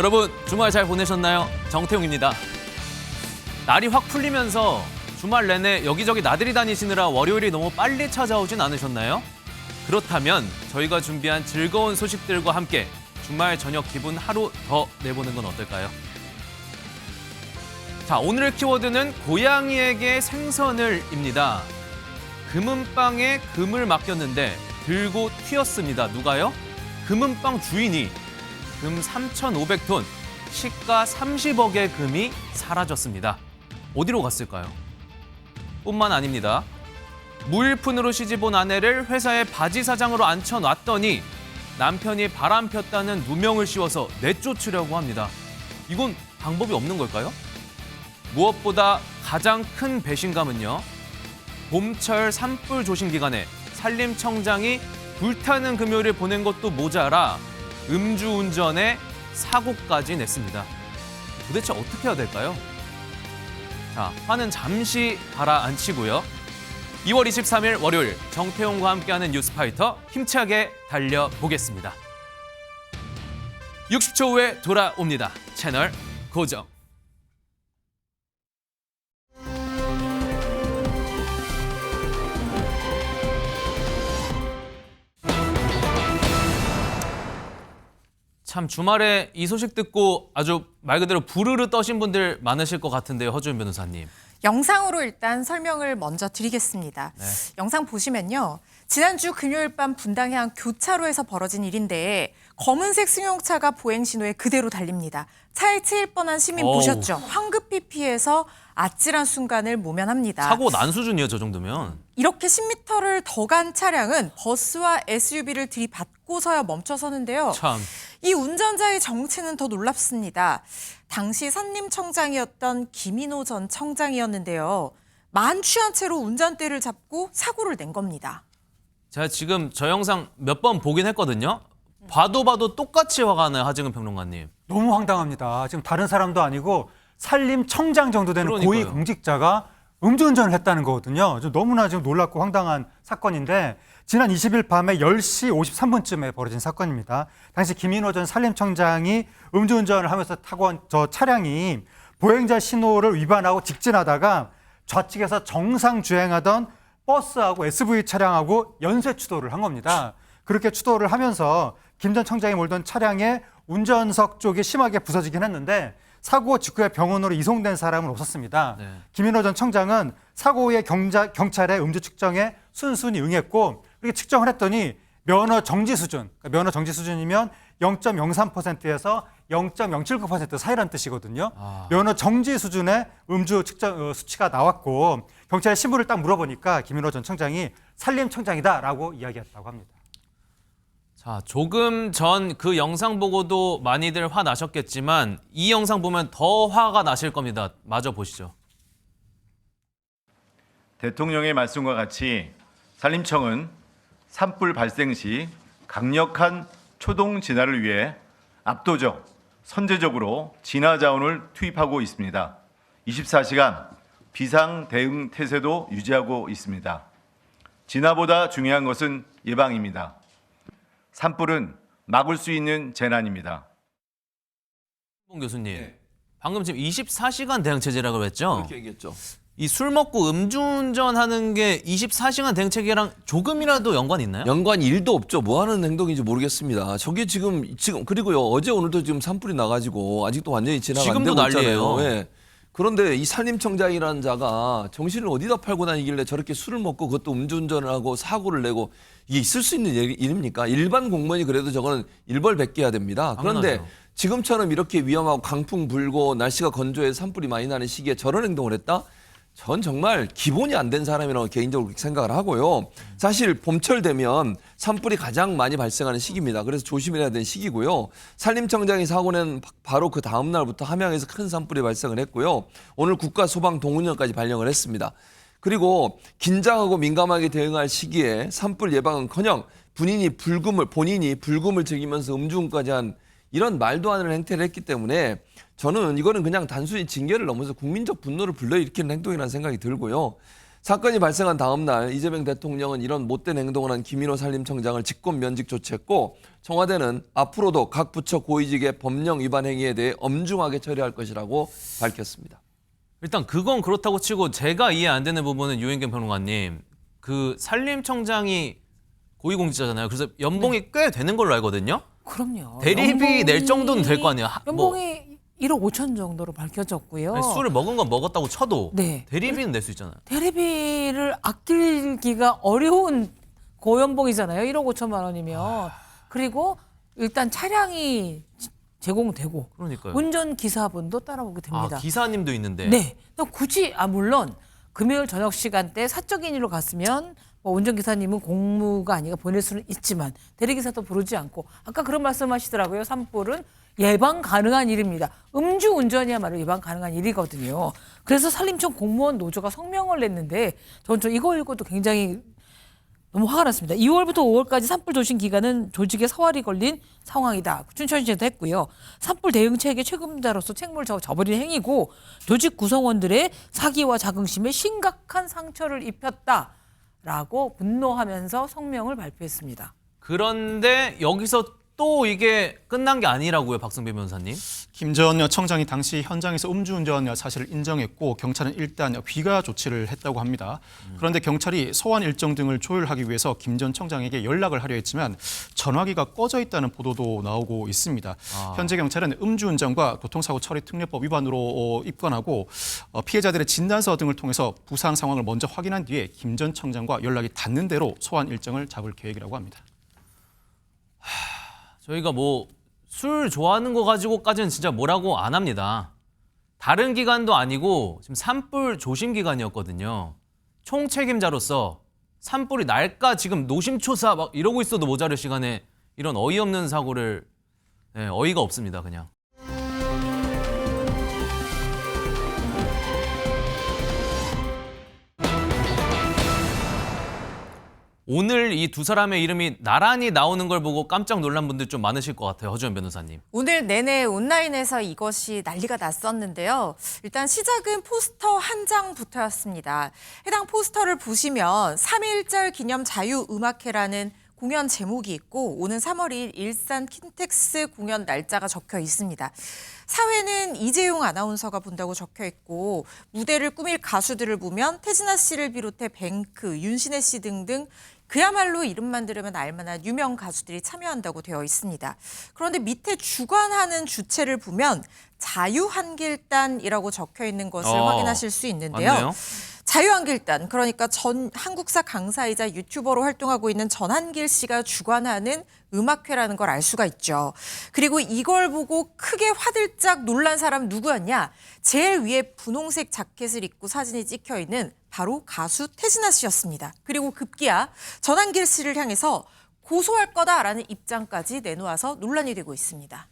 여러분 주말 잘 보내셨나요? 정태웅입니다. 날이 확 풀리면서 주말 내내 여기저기 나들이 다니시느라 월요일이 너무 빨리 찾아오진 않으셨나요? 그렇다면 저희가 준비한 즐거운 소식들과 함께 주말 저녁 기분 하루 더 내보는 건 어떨까요? 자, 오늘의 키워드는 고양이에게 생선을입니다. 금은빵에 금을 맡겼는데 들고 튀었습니다. 누가요? 금은빵 주인이 금 3,500톤, 시가 30억의 금이 사라졌습니다. 어디로 갔을까요? 뿐만 아닙니다. 무일푼으로 시집온 아내를 회사의 바지 사장으로 앉혀놨더니 남편이 바람 폈다는 누명을 씌워서 내쫓으려고 합니다. 이건 방법이 없는 걸까요? 무엇보다 가장 큰 배신감은요. 봄철 산불 조심 기간에 산림청장이 불타는 금요일을 보낸 것도 모자라 음주운전에 사고까지 냈습니다. 도대체 어떻게 해야 될까요? 자, 화는 잠시 가라앉히고요. 2월 23일 월요일 정태용과 함께하는 뉴스파이터 힘차게 달려보겠습니다. 60초 후에 돌아옵니다. 채널 고정. 참 주말에 이 소식 듣고 아주 말 그대로 부르르 떠신 분들 많으실 것 같은데요. 허주은 변호사님. 영상으로 일단 설명을 먼저 드리겠습니다. 네. 영상 보시면요. 지난주 금요일 밤 분당해안 교차로에서 벌어진 일인데 검은색 승용차가 보행 신호에 그대로 달립니다. 차에 치일 뻔한 시민 보셨죠? 황급히 피해서 아찔한 순간을 모면합니다. 사고 난 수준이에요, 저 정도면. 이렇게 10m를 더 간 차량은 버스와 SUV를 들이받고서야 멈춰서는데요. 참. 이 운전자의 정체는 더 놀랍습니다. 당시 산림청장이었던 김인호 전 청장이었는데요. 만취한 채로 운전대를 잡고 사고를 낸 겁니다. 제가 지금 저 영상 몇 번 보긴 했거든요. 봐도 똑같이 화가 나요, 하정은 평론가님. 너무 황당합니다. 지금 다른 사람도 아니고 산림청장 정도 되는 그러니까요. 고위공직자가 음주운전을 했다는 거거든요. 좀 너무나 지금 놀랍고 황당한 사건인데 지난 20일 밤에 10시 53분쯤에 벌어진 사건입니다. 당시 김인호 전 산림청장이 음주운전을 하면서 타고 온 저 차량이 보행자 신호를 위반하고 직진하다가 좌측에서 정상 주행하던 버스하고 SUV 차량하고 연쇄 추돌을 한 겁니다. 그렇게 추돌을 하면서 김 전 청장이 몰던 차량의 운전석 쪽이 심하게 부서지긴 했는데 사고 직후에 병원으로 이송된 사람은 없었습니다. 네. 김인호 전 청장은 사고 후에 경찰의 음주 측정에 순순히 응했고 그렇게 측정을 했더니 면허 정지 수준, 그러니까 면허 정지 수준이면 0.03%에서 0.079% 사이라는 뜻이거든요. 면허 정지 수준의 음주 측정 수치가 나왔고 경찰에 신분을 딱 물어보니까 김인호 전 청장이 산림청장이다라고 이야기했다고 합니다. 자, 조금 전 그 영상 보고도 많이들 화 나셨겠지만 이 영상 보면 더 화가 나실 겁니다. 마저 보시죠. 대통령의 말씀과 같이 산림청은 산불 발생 시 강력한 초동 진화를 위해 압도적, 선제적으로 진화 자원을 투입하고 있습니다. 24시간 비상 대응 태세도 유지하고 있습니다. 진화보다 중요한 것은 예방입니다. 산불은 막을 수 있는 재난입니다. 홍 교수님, 방금 지금 24시간 대응체제라고 그랬죠? 그렇게 얘기했죠. 이 술 먹고 음주운전하는 게 24시간 대응체계랑 조금이라도 연관이 있나요? 연관이 1도 없죠. 뭐 하는 행동인지 모르겠습니다. 저게 지금 그리고요. 어제 오늘도 지금 산불이 나가지고 아직도 완전히 진화가 안 지금도 되고 있잖아요. 난리예요. 예. 그런데 이 산림청장이라는 자가 정신을 어디다 팔고 다니길래 저렇게 술을 먹고 그것도 음주운전을 하고 사고를 내고 이게 있을 수 있는 일입니까? 일반 공무원이 그래도 저거는 일벌백계해야 됩니다. 그런데 당연하죠. 지금처럼 이렇게 위험하고 강풍 불고 날씨가 건조해서 산불이 많이 나는 시기에 저런 행동을 했다? 전 정말 기본이 안 된 사람이라고 개인적으로 생각을 하고요. 사실 봄철 되면 산불이 가장 많이 발생하는 시기입니다. 그래서 조심해야 되는 시기고요. 산림청장이 사고는 바로 그 다음 날부터 함양에서 큰 산불이 발생을 했고요. 오늘 국가소방동훈령까지 발령을 했습니다. 그리고 긴장하고 민감하게 대응할 시기에 산불 예방은커녕 본인이 불금을 즐기면서 음주운까지 한 이런 말도 안 되는 행태를 했기 때문에 저는 이거는 그냥 단순히 징계를 넘어서 국민적 분노를 불러일으키는 행동이라는 생각이 들고요. 사건이 발생한 다음 날 이재명 대통령은 이런 못된 행동을 한 김인호 산림청장을 직권 면직 조치했고 청와대는 앞으로도 각 부처 고위직의 법령 위반 행위에 대해 엄중하게 처리할 것이라고 밝혔습니다. 일단 그건 그렇다고 치고 제가 이해 안 되는 부분은 유인경 평론가님, 그 산림청장이 고위공직자잖아요. 그래서 연봉이 꽤 되는 걸로 알거든요. 그럼요. 대리비 낼 정도는 될 거 아니에요. 연봉이 1억 5천 정도로 밝혀졌고요. 아니, 술을 먹은 건 먹었다고 쳐도 네. 대리비는 낼 수 있잖아요. 대리비를 아끼기가 어려운 고연봉이잖아요. 1억 5천만 원이면. 그리고 일단 차량이 제공되고 그러니까요. 운전기사분도 따라오게 됩니다. 아, 기사님도 있는데. 네. 또 굳이 물론 금요일 저녁 시간대 사적인 일로 갔으면 뭐 운전기사님은 공무가 아니라 보낼 수는 있지만 대리기사도 부르지 않고 아까 그런 말씀하시더라고요. 산불은 예방 가능한 일입니다. 음주운전이야말로 예방 가능한 일이거든요. 그래서 산림청 공무원 노조가 성명을 냈는데 전 이거 읽고도 굉장히 너무 화가 났습니다. 2월부터 5월까지 산불 조심 기간은 조직에 사활이 걸린 상황이다. 춘천시에도 했고요. 산불 대응 체계 책임자로서 책무를 져버린 행위고 조직 구성원들의 사기와 자긍심에 심각한 상처를 입혔다라고 분노하면서 성명을 발표했습니다. 그런데 여기서 또 이게 끝난 게 아니라고요, 박승배 변호사님. 김 전 청장이 당시 현장에서 음주운전 사실을 인정했고 경찰은 일단 귀가 조치를 했다고 합니다. 그런데 경찰이 소환 일정 등을 조율하기 위해서 김 전 청장에게 연락을 하려 했지만 전화기가 꺼져 있다는 보도도 나오고 있습니다. 현재 경찰은 음주운전과 교통사고 처리 특례법 위반으로 입건하고 피해자들의 진단서 등을 통해서 부상 상황을 먼저 확인한 뒤에 김 전 청장과 연락이 닿는 대로 소환 일정을 잡을 계획이라고 합니다. 저희가 뭐 술 좋아하는 거 가지고까지는 진짜 뭐라고 안 합니다. 다른 기관도 아니고 지금 산불 조심 기간이었거든요. 총책임자로서 산불이 날까 지금 노심초사 막 이러고 있어도 모자랄 시간에 이런 어이없는 사고를 어이가 없습니다, 그냥. 오늘 이 두 사람의 이름이 나란히 나오는 걸 보고 깜짝 놀란 분들 좀 많으실 것 같아요. 허주연 변호사님. 오늘 내내 온라인에서 이것이 난리가 났었는데요. 일단 시작은 포스터 한 장부터였습니다. 해당 포스터를 보시면 3.1절 기념 자유음악회라는 공연 제목이 있고 오는 3월 2일 일산 킨텍스 공연 날짜가 적혀 있습니다. 사회는 이재용 아나운서가 본다고 적혀 있고 무대를 꾸밀 가수들을 보면 태진아 씨를 비롯해 뱅크, 윤신혜 씨 등등 그야말로 이름만 들으면 알만한 유명 가수들이 참여한다고 되어 있습니다. 그런데 밑에 주관하는 주체를 보면 자유한길단이라고 적혀 있는 것을 확인하실 수 있는데요. 맞네요. 자유한길단, 그러니까 전 한국사 강사이자 유튜버로 활동하고 있는 전한길 씨가 주관하는 음악회라는 걸 알 수가 있죠. 그리고 이걸 보고 크게 화들짝 놀란 사람 누구였냐? 제일 위에 분홍색 자켓을 입고 사진이 찍혀 있는 바로 가수 태진아 씨였습니다. 그리고 급기야 전한길 씨를 향해서 고소할 거다라는 입장까지 내놓아서 논란이 되고 있습니다.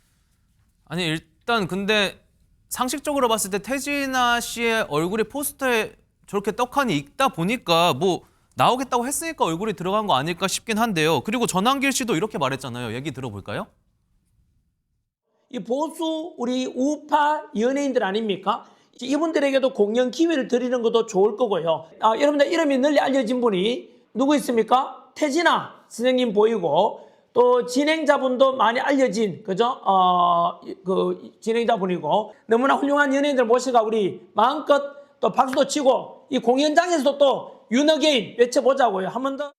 아니 일단 근데 상식적으로 봤을 때 태진아 씨의 얼굴이 포스터에 저렇게 떡하니 있다 보니까 뭐 나오겠다고 했으니까 얼굴이 들어간 거 아닐까 싶긴 한데요. 그리고 전한길 씨도 이렇게 말했잖아요. 얘기 들어볼까요? 이 보수 우리 우파 연예인들 아닙니까? 이분들에게도 공연 기회를 드리는 것도 좋을 거고요. 여러분들 이름이 널리 알려진 분이 누구 있습니까? 태진아 선생님 보이고 또 진행자분도 많이 알려진 그죠? 그 진행자분이고 너무나 훌륭한 연예인들 모셔가 우리 마음껏 또 박수도 치고 이 공연장에서도 또 윤어게인 외쳐보자고요. 한 번 더.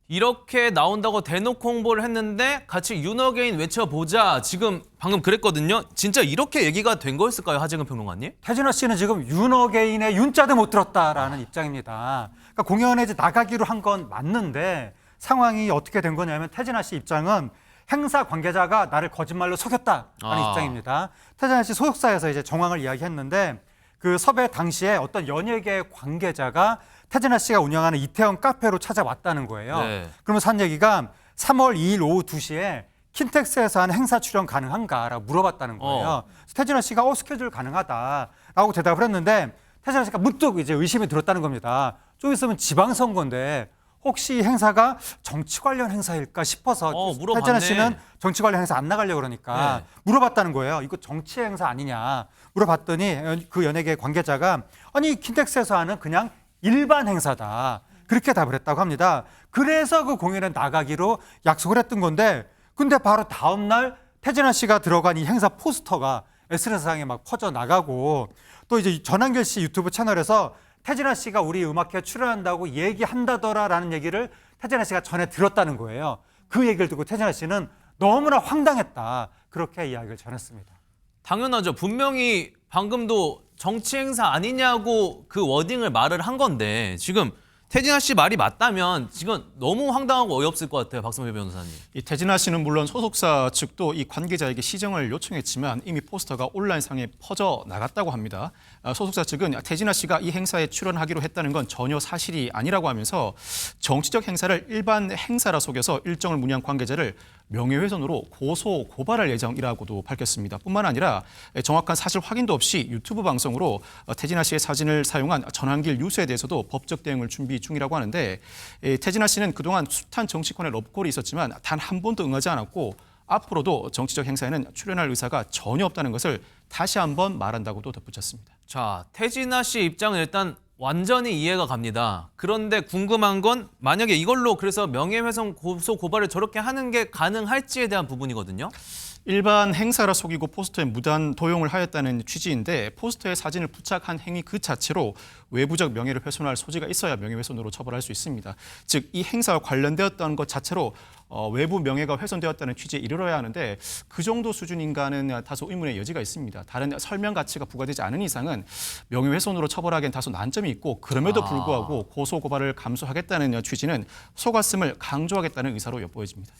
이렇게 나온다고 대놓고 홍보를 했는데 같이 윤어게인 외쳐보자. 지금 방금 그랬거든요. 진짜 이렇게 얘기가 된 거였을까요, 하재근 평론가님? 태진아 씨는 지금 윤어게인의 윤자도 못 들었다라는 입장입니다. 그러니까 공연에 이제 나가기로 한 건 맞는데 상황이 어떻게 된 거냐면 태진아 씨 입장은 행사 관계자가 나를 거짓말로 속였다라는 입장입니다. 태진아 씨 소속사에서 이제 정황을 이야기했는데 그 섭외 당시에 어떤 연예계 관계자가 태진아 씨가 운영하는 이태원 카페로 찾아왔다는 거예요. 네. 그러면서 한 얘기가 3월 2일 오후 2시에 킨텍스에서 하는 행사 출연 가능한가라고 물어봤다는 거예요. 그래서 태진아 씨가 스케줄 가능하다라고 대답을 했는데 태진아 씨가 문득 이제 의심이 들었다는 겁니다. 좀 있으면 지방선거인데 혹시 이 행사가 정치 관련 행사일까 싶어서 물어봤네. 태진아 씨는 정치 관련 행사 안 나가려고 그러니까 물어봤다는 거예요. 이거 정치 행사 아니냐 물어봤더니 그 연예계 관계자가 아니 킨텍스에서 하는 그냥 일반 행사다. 그렇게 답을 했다고 합니다. 그래서 그 공연에 나가기로 약속을 했던 건데 근데 바로 다음 날 태진아 씨가 들어간 이 행사 포스터가 SNS상에 막 퍼져나가고 또 이제 전한길 씨 유튜브 채널에서 태진아 씨가 우리 음악회에 출연한다고 얘기한다더라라는 얘기를 태진아 씨가 전에 들었다는 거예요. 그 얘기를 듣고 태진아 씨는 너무나 황당했다. 그렇게 이야기를 전했습니다. 당연하죠. 분명히 방금도 정치 행사 아니냐고 그 워딩을 말을 한 건데 지금 태진아 씨 말이 맞다면 지금 너무 황당하고 어이없을 것 같아요. 박성배 변호사님. 이 태진아 씨는 물론 소속사 측도 이 관계자에게 시정을 요청했지만 이미 포스터가 온라인상에 퍼져 나갔다고 합니다. 소속사 측은 태진아 씨가 이 행사에 출연하기로 했다는 건 전혀 사실이 아니라고 하면서 정치적 행사를 일반 행사라 속여서 일정을 문의한 관계자를 명예훼손으로 고소 고발할 예정이라고도 밝혔습니다. 뿐만 아니라 정확한 사실 확인도 없이 유튜브 방송으로 태진아 씨의 사진을 사용한 전한길 뉴스에 대해서도 법적 대응을 준비 중이라고 하는데 태진아 씨는 그동안 숱한 정치권의 럽콜이 있었지만 단 한 번도 응하지 않았고 앞으로도 정치적 행사에는 출연할 의사가 전혀 없다는 것을 다시 한번 말한다고도 덧붙였습니다. 자, 태진아 씨 입장은 일단 완전히 이해가 갑니다. 그런데 궁금한 건 만약에 이걸로 그래서 명예훼손 고소 고발을 저렇게 하는 게 가능할지에 대한 부분이거든요. 일반 행사라 속이고 포스터에 무단 도용을 하였다는 취지인데 포스터에 사진을 부착한 행위 그 자체로 외부적 명예를 훼손할 소지가 있어야 명예훼손으로 처벌할 수 있습니다. 즉 이 행사와 관련되었던 것 자체로 외부 명예가 훼손되었다는 취지에 이르러야 하는데 그 정도 수준인가는 다소 의문의 여지가 있습니다. 다른 설명 가치가 부과되지 않은 이상은 명예훼손으로 처벌하기엔 다소 난점이 있고 그럼에도 불구하고 고소 고발을 감수하겠다는 취지는 속았음을 강조하겠다는 의사로 엿보여집니다.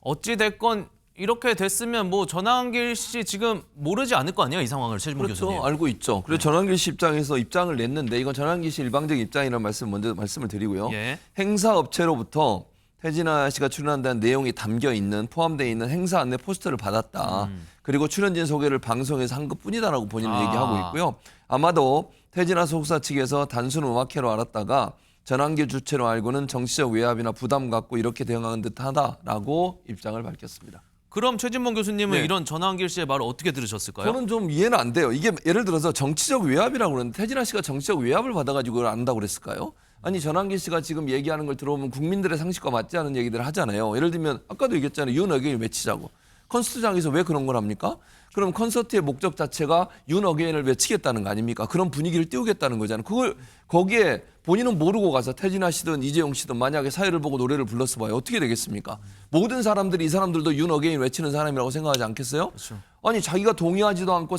어찌 됐건 이렇게 됐으면 뭐 전한길 씨 지금 모르지 않을 거 아니에요, 이 상황을 최진봉 그렇죠. 교수님. 알고 있죠. 그래서 전한길 씨 입장에서 입장을 냈는데 이건 전한길 씨 일방적 입장이라는 말씀 먼저 말씀을 드리고요. 예. 행사업체로부터 태진아 씨가 출연한다는 내용이 담겨 있는 포함되어 있는 행사 안내 포스터를 받았다. 그리고 출연진 소개를 방송에서 한 것뿐이다라고 본인은 얘기하고 있고요. 아마도 태진아 소속사 측에서 단순 음악회로 알았다가 전한길 주체로 알고는 정치적 외압이나 부담 갖고 이렇게 대응하는 듯하다라고 입장을 밝혔습니다. 그럼 최진봉 교수님은 네. 이런 전한길 씨의 말을 어떻게 들으셨을까요? 저는 좀 이해는 안 돼요. 이게 예를 들어서 정치적 외압이라고 그러는데 태진아 씨가 정치적 외압을 받아가지고 그걸 안다고 그랬을까요? 아니 전한길 씨가 지금 얘기하는 걸 들어보면 국민들의 상식과 맞지 않은 얘기들을 하잖아요. 예를 들면 아까도 얘기했잖아요. 윤 어게인 외치자고. 콘서트장에서 왜 그런 걸 합니까? 그럼 콘서트의 목적 자체가 윤 어게인을 외치겠다는 거 아닙니까? 그런 분위기를 띄우겠다는 거잖아요. 그걸 거기에 본인은 모르고 가서 태진아 씨든 이재용 씨든 만약에 사회를 보고 노래를 불렀어 봐요. 어떻게 되겠습니까? 모든 사람들이 이 사람들도 윤 어게인 외치는 사람이라고 생각하지 않겠어요? 그렇죠. 아니 자기가 동의하지도 않고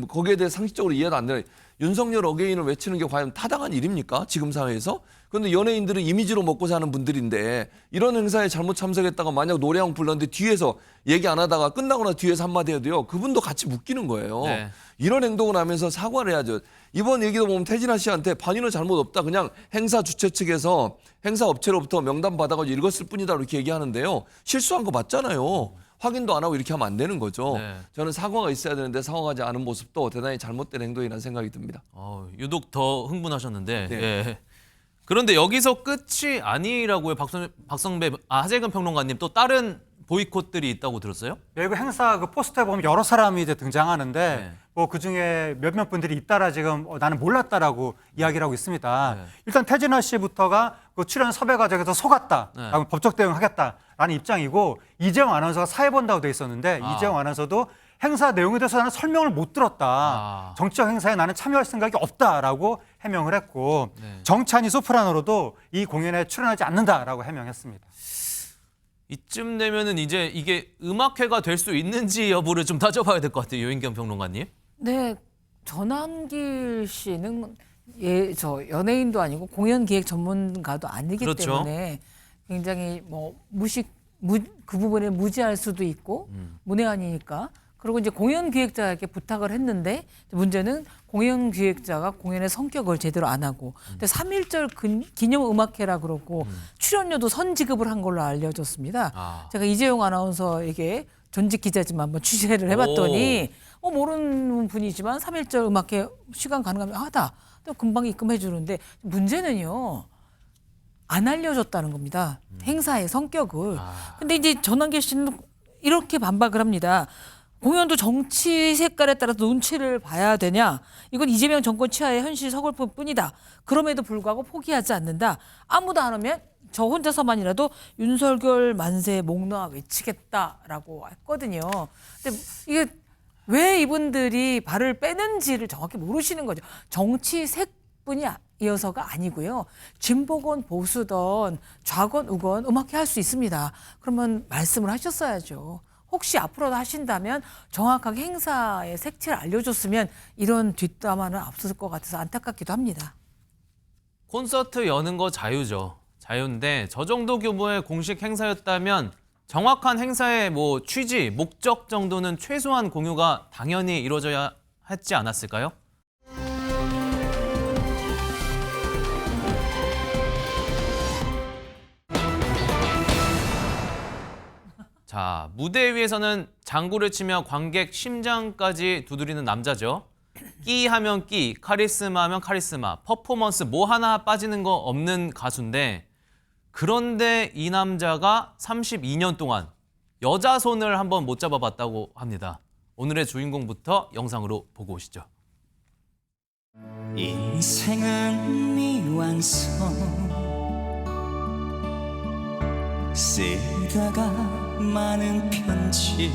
거기에 대해 상식적으로 이해도 안 되는 윤석열 어게인을 외치는 게 과연 타당한 일입니까? 지금 사회에서? 그런데 연예인들은 이미지로 먹고 사는 분들인데 이런 행사에 잘못 참석했다가 만약 노래 한 곡 불렀는데 뒤에서 얘기 안 하다가 끝나고 나서 뒤에서 한마디 해도요. 그분도 같이 묶이는 거예요. 네. 이런 행동을 하면서 사과를 해야죠. 이번 얘기도 보면 태진아 씨한테 반인은 잘못 없다. 그냥 행사 주최 측에서 행사 업체로부터 명단 받아가지고 읽었을 뿐이다 이렇게 얘기하는데요. 실수한 거 맞잖아요. 확인도 안 하고 이렇게 하면 안 되는 거죠. 네. 저는 사과가 있어야 되는데 사과하지 않은 모습도 대단히 잘못된 행동이라는 생각이 듭니다. 유독 더 흥분하셨는데. 네. 예. 그런데 여기서 끝이 아니라고요. 박성배 하재근 평론가님 또 다른 보이콧들이 있다고 들었어요? 네, 그 행사 그 포스터에 보면 여러 사람이 이제 등장하는데 네. 뭐 그중에 몇몇 분들이 잇따라 지금 나는 몰랐다라고 이야기를 하고 있습니다. 네. 일단 태진아 씨부터가 그 출연 섭외 과정에서 속았다라고 네. 법적 대응하겠다라는 입장이고 이재용 아나운서가 사회 본다고 돼 있었는데 이재용 아나운서도 행사 내용에 대해서 나는 설명을 못 들었다. 정치적 행사에 나는 참여할 생각이 없다라고 해명을 했고 네. 정찬희 소프라노로도 이 공연에 출연하지 않는다라고 해명했습니다. 이쯤 되면은 이제 이게 음악회가 될 수 있는지 여부를 좀 따져봐야 될 것 같아요. 요인경 평론가님. 네, 전한길 씨는 저 연예인도 아니고 공연 기획 전문가도 아니기 그렇죠. 때문에 굉장히 그 부분에 무지할 수도 있고 문외한이니까. 그리고 이제 공연 기획자에게 부탁을 했는데 문제는 공연 기획자가 공연의 성격을 제대로 안 하고 근데 3.1절 기념 음악회라 그러고 출연료도 선지급을 한 걸로 알려졌습니다. 제가 이재용 아나운서에게 전직 기자지만 한번 취재를 해봤더니 모르는 분이지만 3.1절 음악회 시간 가능하면 하다. 또 금방 입금해 주는데 문제는요. 안 알려줬다는 겁니다. 행사의 성격을. 근데 이제 전한길 씨는 이렇게 반박을 합니다. 공연도 정치 색깔에 따라서 눈치를 봐야 되냐? 이건 이재명 정권 치하의 현실 서글픔 뿐이다. 그럼에도 불구하고 포기하지 않는다. 아무도 안 오면 저 혼자서만이라도 윤석열 만세 목 놓아 외치겠다라고 했거든요. 근데 이게 왜 이분들이 발을 빼는지를 정확히 모르시는 거죠. 정치 색뿐이어서가 아니고요. 진보건 보수건 좌건 우건 음악회 할 수 있습니다. 그러면 말씀을 하셨어야죠. 혹시 앞으로도 하신다면 정확하게 행사의 색채를 알려줬으면 이런 뒷담화는 없었을 것 같아서 안타깝기도 합니다. 콘서트 여는 거 자유죠. 자유인데 저 정도 규모의 공식 행사였다면 정확한 행사의 뭐 취지, 목적 정도는 최소한 공유가 당연히 이루어져야 했지 않았을까요? 자, 무대 위에서는 장구를 치며 관객 심장까지 두드리는 남자죠. 끼 하면 끼, 카리스마 하면 카리스마, 퍼포먼스 뭐 하나 빠지는 거 없는 가수인데 그런데 이 남자가 32년 동안 여자 손을 한번 못 잡아봤다고 합니다. 오늘의 주인공부터 영상으로 보고 오시죠. 인생은 미완성 쓰다가 많은 편지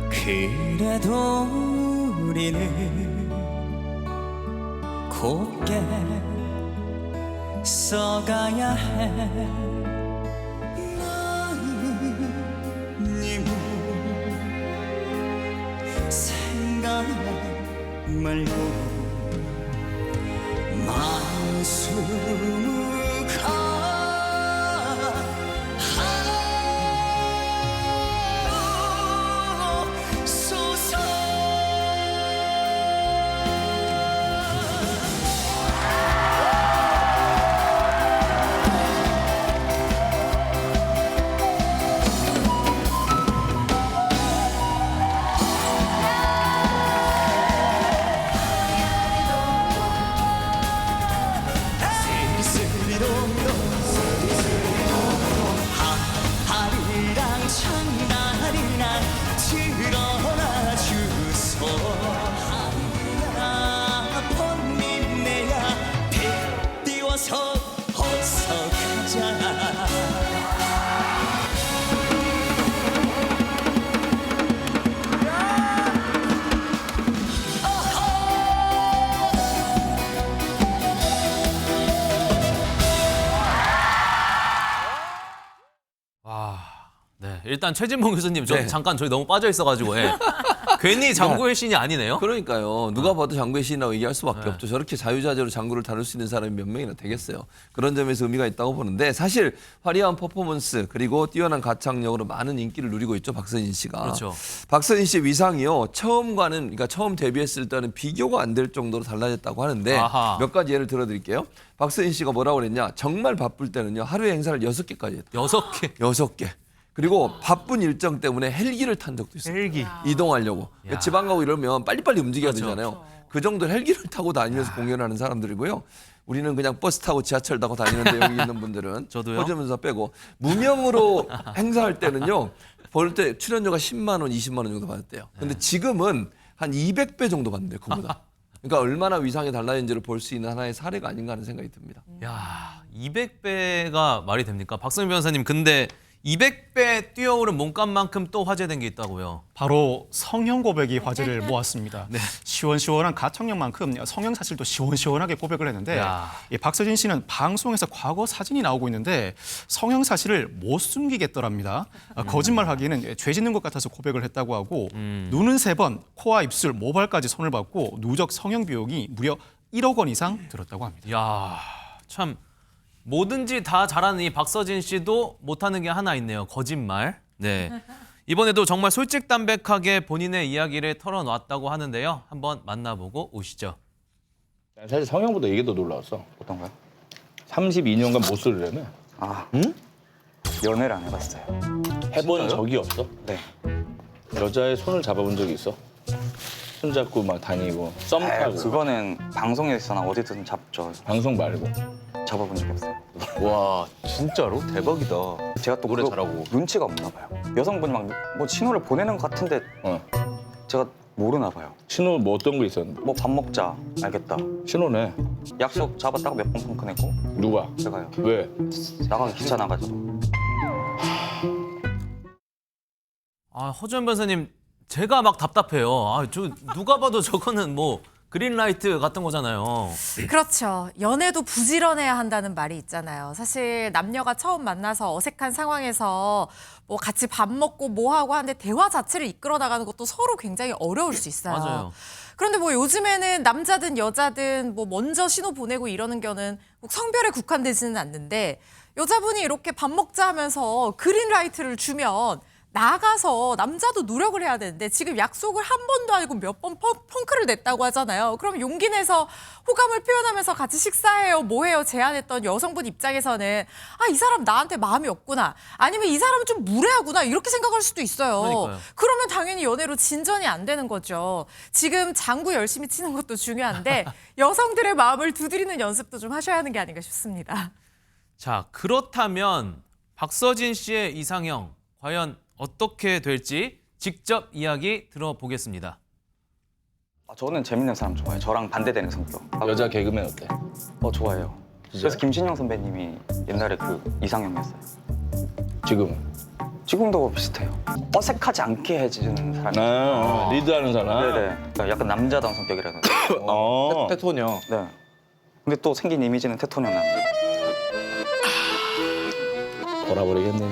그래도 우리는 곱게 써가야 해 나는 생각 말고 만수가 솟아 하리랑 장날이나 드러나 주소 하나 번님 내야 배 띄워서 어서 가자 와, 네. 일단 최진봉 교수님, 저 네. 잠깐 저희 너무 빠져 있어가지고 예. 괜히 장구의 신이 아니네요. 그러니까요. 누가 봐도 장구의 신이라고 얘기할 수밖에 없죠. 저렇게 자유자재로 장구를 다룰 수 있는 사람이 몇 명이나 되겠어요. 그런 점에서 의미가 있다고 보는데 사실 화려한 퍼포먼스 그리고 뛰어난 가창력으로 많은 인기를 누리고 있죠. 박서진 씨가. 그렇죠. 박서진 씨의 위상이요. 그러니까 처음 데뷔했을 때는 비교가 안 될 정도로 달라졌다고 하는데 아하. 몇 가지 예를 들어드릴게요. 박서진 씨가 뭐라고 그랬냐. 정말 바쁠 때는요. 하루에 행사를 6개까지 했다. 6개. 6개. 그리고 바쁜 일정 때문에 헬기를 탄 적도 있어요. 헬기. 이동하려고. 그러니까 지방 가고 이러면 빨리빨리 움직여야 그렇죠. 되잖아요. 그 정도 헬기를 타고 다니면서 공연하는 사람들이고요. 우리는 그냥 버스 타고 지하철 타고 다니는데 여기 있는 분들은 저도요? 퍼주면서 빼고 무명으로 행사할 때는요. 벌 때 출연료가 10만 원, 20만 원 정도 받았대요. 근데 지금은 한 200배 정도 받는데요. 그보다. 그러니까 얼마나 위상이 달라진지를 볼 수 있는 하나의 사례가 아닌가 하는 생각이 듭니다. 야, 200배가 말이 됩니까? 박성민 변호사님, 근데 200배 뛰어오른 몸값만큼 또 화제된 게 있다고요. 바로 성형 고백이 화제를 모았습니다. 시원시원한 가창력만큼 성형 사실도 시원시원하게 고백을 했는데 야. 이 박서진 씨는 방송에서 과거 사진이 나오고 있는데 성형 사실을 못 숨기겠더랍니다. 거짓말하기에는 죄 짓는 것 같아서 고백을 했다고 하고 눈은 3번, 코와 입술, 모발까지 손을 받고 누적 성형 비용이 무려 1억 원 이상 들었다고 합니다. 야, 참 뭐든지 다 잘하는 이 박서진 씨도 못하는 게 하나 있네요. 거짓말. 네. 이번에도 정말 솔직담백하게 본인의 이야기를 털어놨다고 하는데요. 한번 만나보고 오시죠. 사실 성형보다 이게 더 놀라웠어. 어떤 거요? 32년간 못 쓰려면 아, 연애를 안 해봤어요. 해본 적이 없어? 네. 여자의 손을 잡아본 적이 있어? 손잡고 막 다니고 썸 타고 그거는 방송에서나 어디든 잡죠. 방송 말고 잡아본 적이 없어요. 와 진짜로 대박이다. 제가 또 노래 그거 잘하고. 눈치가 없나 봐요. 여성분이 막 뭐 신호를 보내는 것 같은데 제가 모르나 봐요. 신호 뭐 어떤 거 있었는데? 뭐 밥 먹자. 알겠다. 신호네. 약속 잡았다고 몇 번 펑크냈고 누가? 제가요. 왜? 나가기 귀찮아가지고. 아, 허주연 변호사님, 제가 막 답답해요. 아, 저 누가 봐도 저거는 뭐 그린라이트 같은 거잖아요. 그렇죠. 연애도 부지런해야 한다는 말이 있잖아요. 사실 남녀가 처음 만나서 어색한 상황에서 뭐 같이 밥 먹고 뭐 하고 하는데 대화 자체를 이끌어 나가는 것도 서로 굉장히 어려울 수 있어요. 맞아요. 그런데 뭐 요즘에는 남자든 여자든 뭐 먼저 신호 보내고 이러는 거는 꼭 성별에 국한되지는 않는데 여자분이 이렇게 밥 먹자 하면서 그린라이트를 주면 나가서 남자도 노력을 해야 되는데 지금 약속을 한 번도 아니고 몇 번 펑크를 냈다고 하잖아요. 그럼 용기 내서 호감을 표현하면서 같이 식사해요, 뭐해요 제안했던 여성분 입장에서는 아, 이 사람 나한테 마음이 없구나. 아니면 이 사람은 좀 무례하구나. 이렇게 생각할 수도 있어요. 그러니까요. 그러면 당연히 연애로 진전이 안 되는 거죠. 지금 장구 열심히 치는 것도 중요한데 여성들의 마음을 두드리는 연습도 좀 하셔야 하는 게 아닌가 싶습니다. 자, 그렇다면 박서진 씨의 이상형 과연 어떻게 될지 직접 이야기 들어보겠습니다. 저는 재밌는 사람 좋아해요. 저랑 반대되는 성격. 여자 개그맨 어때? 좋아해요. 그래서 김신영 선배님이 옛날에 그 이상형이었어요. 지금은? 지금도 비슷해요. 어색하지 않게 해주는 사람이. 리드하는 사람. 네네. 약간 남자다운 성격이라서. 테토녀. 네. 근데 또 생긴 이미지는 테토녀 남. 돌아버리겠네.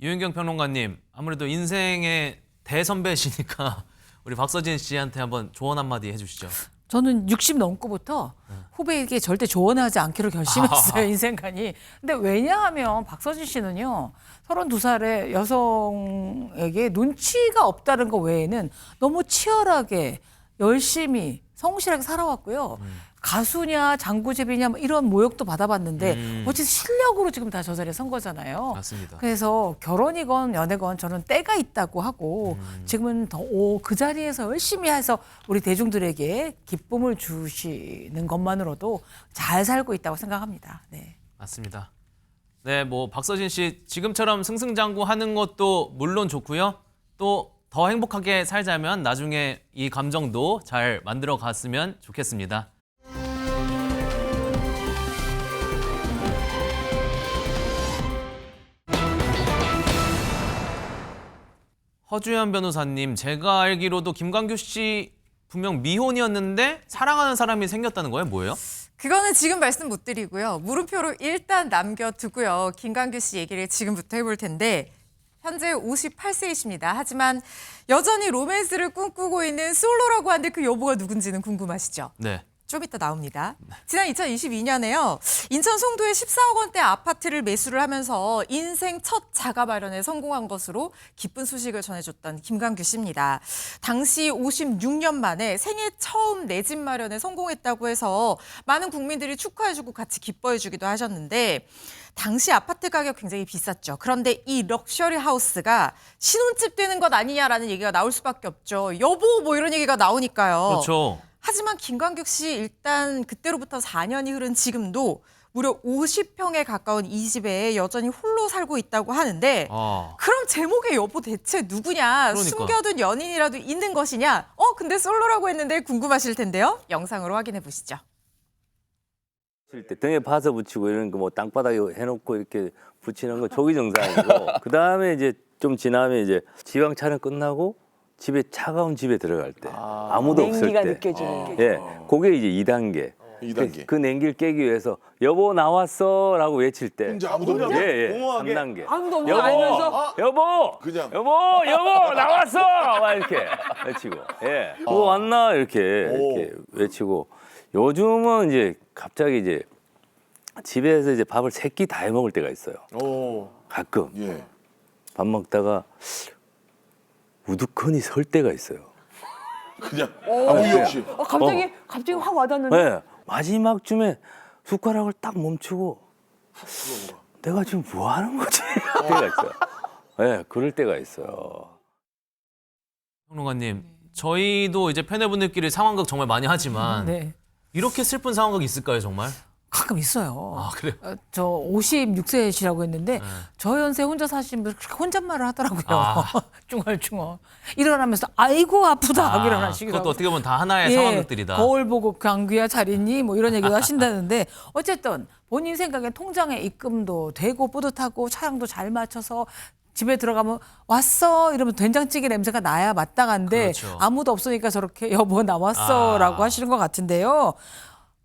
유은경 평론가님, 아무래도 인생의 대선배시니까 우리 박서진 씨한테 한번 조언 한마디 해주시죠. 저는 60 넘고부터 후배에게 절대 조언하지 않기로 결심했어요, 인생관이. 근데 왜냐하면 박서진 씨는요, 32살의 여성에게 눈치가 없다는 거 외에는 너무 치열하게, 열심히, 성실하게 살아왔고요. 가수냐, 장구제비냐 뭐 이런 모욕도 받아봤는데 어쨌든 실력으로 지금 다 저 자리에 선 거잖아요. 맞습니다. 그래서 결혼이건 연애건 저는 때가 있다고 하고 지금은 더 그 자리에서 열심히 해서 우리 대중들에게 기쁨을 주시는 것만으로도 잘 살고 있다고 생각합니다. 네. 맞습니다. 네, 뭐 박서진 씨 지금처럼 승승장구하는 것도 물론 좋고요. 또 더 행복하게 살자면 나중에 이 감정도 잘 만들어 갔으면 좋겠습니다. 허주연 변호사님, 제가 알기로도 김광규 씨 분명 미혼이었는데 사랑하는 사람이 생겼다는 거예요? 뭐예요? 그거는 지금 말씀 못 드리고요. 물음표로 일단 남겨두고요. 김광규 씨 얘기를 지금부터 해볼 텐데 현재 58세이십니다. 하지만 여전히 로맨스를 꿈꾸고 있는 솔로라고 하는데 그 여보가 누군지는 궁금하시죠? 네. 좀 이따 나옵니다. 지난 2022년에요. 인천 송도에 14억 원대 아파트를 매수를 하면서 인생 첫 자가 마련에 성공한 것으로 기쁜 소식을 전해줬던 김광규 씨입니다. 당시 56년 만에 생애 처음 내 집 마련에 성공했다고 해서 많은 국민들이 축하해주고 같이 기뻐해주기도 하셨는데 당시 아파트 가격 굉장히 비쌌죠. 그런데 이 럭셔리 하우스가 신혼집 되는 것 아니냐라는 얘기가 나올 수밖에 없죠. 여보 뭐 이런 얘기가 나오니까요. 그렇죠. 하지만 김광규 씨 일단 그때로부터 4년이 흐른 지금도 무려 50평에 가까운 이 집에 여전히 홀로 살고 있다고 하는데 그럼 제목의 여보 대체 누구냐? 그러니까. 숨겨둔 연인이라도 있는 것이냐? 근데 솔로라고 했는데 궁금하실 텐데요. 영상으로 확인해 보시죠. 때 등에 파서 붙이고 이런 거 뭐 땅바닥에 해놓고 이렇게 붙이는 거 조기 정상이고 그 다음에 이제 좀 지나면 이제 지방 촬영 끝나고 집에 차가운 집에 들어갈 때 아무도 없을 때 냉기가 느껴지는 게. 예, 그게 이제 2단계. 2단계. 그 냉기를 깨기 위해서 여보 나왔어라고 외칠 때. 혼자 아무도 없는데? 예, 예. 공허하게? 3단계. 아무도 없는 여보, 거 알면서 여보, 그냥. 여보 나왔어 막 이렇게 외치고. 예. 너 왔나 이렇게 외치고. 요즘은 이제 갑자기 이제 집에서 이제 밥을 3끼 다 해 먹을 때가 있어요. 가끔. 예. 밥 먹다가 우두커니 설 때가 있어요. 그냥 아무 이유 없이. 갑자기 확 와닿는데. 네. 마지막쯤에 숟가락을 딱 멈추고 내가 지금 뭐 하는 거지? 때가 있어요. 네, 그럴 때가 있어요. 평론가님, 저희도 이제 팬여분들끼리 상황극 정말 많이 하지만 네. 이렇게 슬픈 상황이 있을까요, 정말? 가끔 있어요. 아, 그래요? 저 56세시라고 했는데 저 연세 혼자 사시는 분 그렇게 혼잣말을 하더라고요. 아. 중얼중얼. 일어나면서 아이고 아프다 하고 일어나시기도 그것도 하고. 어떻게 보면 다 하나의 예, 상황극들이다. 거울 보고 강귀야 잘 있니? 뭐 이런 얘기도 하신다는데 어쨌든 본인 생각엔 통장에 입금도 되고 뿌듯하고 차량도 잘 맞춰서 집에 들어가면 왔어 이러면 된장찌개 냄새가 나야 마땅한데 그렇죠. 아무도 없으니까 저렇게 여보 나왔어라고 아. 하시는 것 같은데요.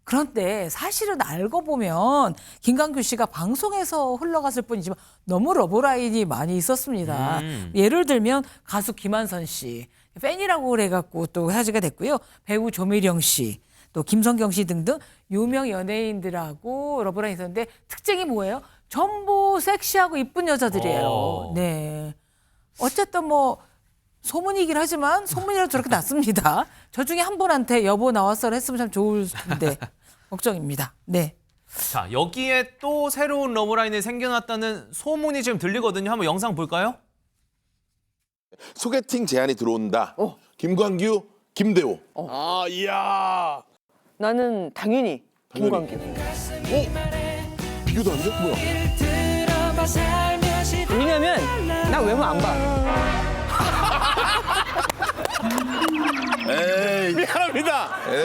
그런데 사실은 알고 보면 김광규 씨가 방송에서 흘러갔을 뿐이지만 너무 러브라인이 많이 있었습니다. 예를 들면 가수 김한선 씨 팬이라고 그래갖고 또 화제가 됐고요. 배우 조미령 씨, 또 김성경 씨 등등 유명 연예인들하고 러브라인이 있었는데 특징이 뭐예요? 전부 섹시하고 이쁜 여자들이에요. 네. 어쨌든 뭐 소문이긴 하지만 소문이라도 저렇게 났습니다. 저 중에 한 분한테 여보 나왔어 했으면 참 좋을 텐데 걱정입니다. 네. 자, 여기에 또 새로운 러브라인이 생겨났다는 소문이 지금 들리거든요. 한번 영상 볼까요? 소개팅 제안이 들어온다. 김광규, 김대호. 이야. 나는 당연히 김광규. 비교도 안 돼? 뭐야? 왜냐면 나 외모 안 봐. 에이. 미안합니다.